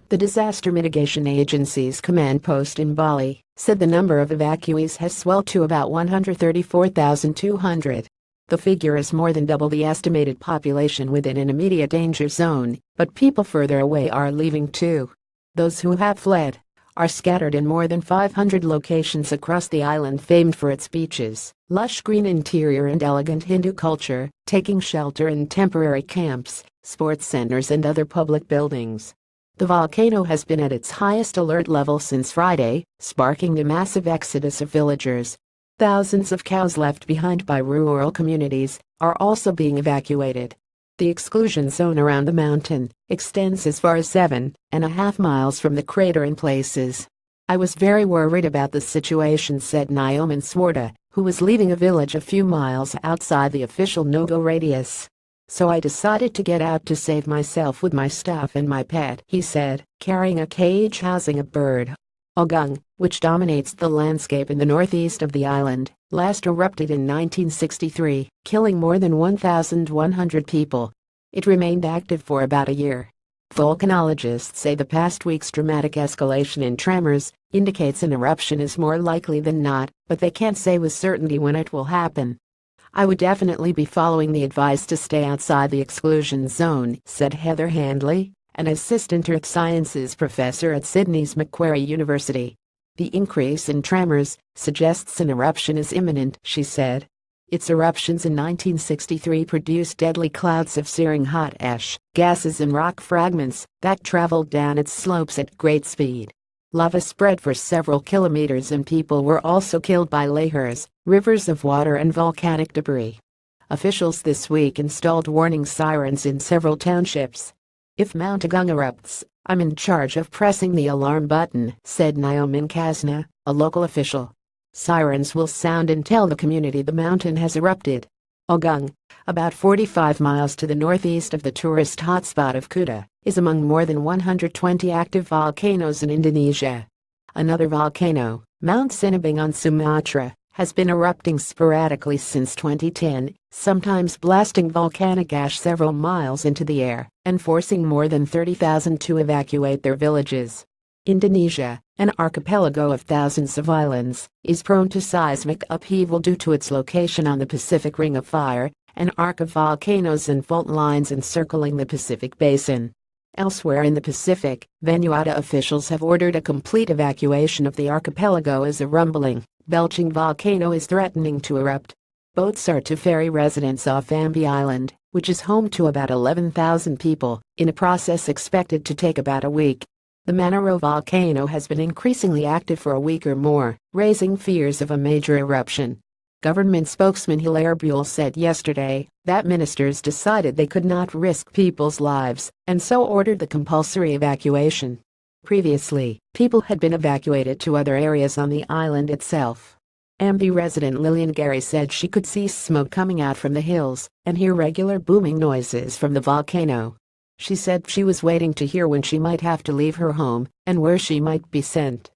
The Disaster Mitigation Agency's command post in Bali said the number of evacuees has swelled to about 134,200. The figure is more than double the estimated population within an immediate danger zone, but people further away are leaving too. Those who have fled are scattered in more than 500 locations across the island, famed for its beaches, lush green interior and elegant Hindu culture, taking shelter in temporary camps, sports centers and other public buildings. The volcano has been at its highest alert level since Friday, sparking a massive exodus of villagers. Thousands of cows left behind by rural communities are also being evacuated. The exclusion zone around the mountain extends as far as 7.5 miles from the crater in places. "I was very worried about the situation," said Naomin Swarta, who was leaving a village a few miles outside the official no-go radius. "So I decided to get out to save myself with my stuff and my pet," he said, carrying a cage housing a bird. Ogung, which dominates the landscape in the northeast of the island, last erupted in 1963, killing more than 1,100 people. It remained active for about a year. Volcanologists say the past week's dramatic escalation in tremors indicates an eruption is more likely than not, but they can't say with certainty when it will happen. "I would definitely be following the advice to stay outside the exclusion zone," said Heather Handley, an assistant Earth Sciences professor at Sydney's Macquarie University. "The increase in tremors suggests an eruption is imminent," she said. Its eruptions in 1963 produced deadly clouds of searing hot ash, gases and rock fragments that traveled down its slopes at great speed. Lava spread for several kilometers and people were also killed by lahars, rivers of water and volcanic debris. Officials this week installed warning sirens in several townships. "If Mount Agung erupts, I'm in charge of pressing the alarm button," said Naomin Kasna, a local official. "Sirens will sound and tell the community the mountain has erupted." Agung, about 45 miles to the northeast of the tourist hotspot of Kuta, is among more than 120 active volcanoes in Indonesia. Another volcano, Mount Sinabung on Sumatra, has been erupting sporadically since 2010, sometimes blasting volcanic ash several miles into the air and forcing more than 30,000 to evacuate their villages. Indonesia, an archipelago of thousands of islands, is prone to seismic upheaval due to its location on the Pacific Ring of Fire, an arc of volcanoes and fault lines encircling the Pacific Basin. Elsewhere in the Pacific, Vanuatu officials have ordered a complete evacuation of the archipelago as a rumbling, belching volcano is threatening to erupt. Boats are to ferry residents off Ambi Island, which is home to about 11,000 people, in a process expected to take about a week. The Manado volcano has been increasingly active for a week or more, raising fears of a major eruption. Government spokesman Hilaire Buell said yesterday that ministers decided they could not risk people's lives and so ordered the compulsory evacuation. Previously, people had been evacuated to other areas on the island itself. Ambi resident Lillian Gary said she could see smoke coming out from the hills and hear regular booming noises from the volcano. She said she was waiting to hear when she might have to leave her home and where she might be sent.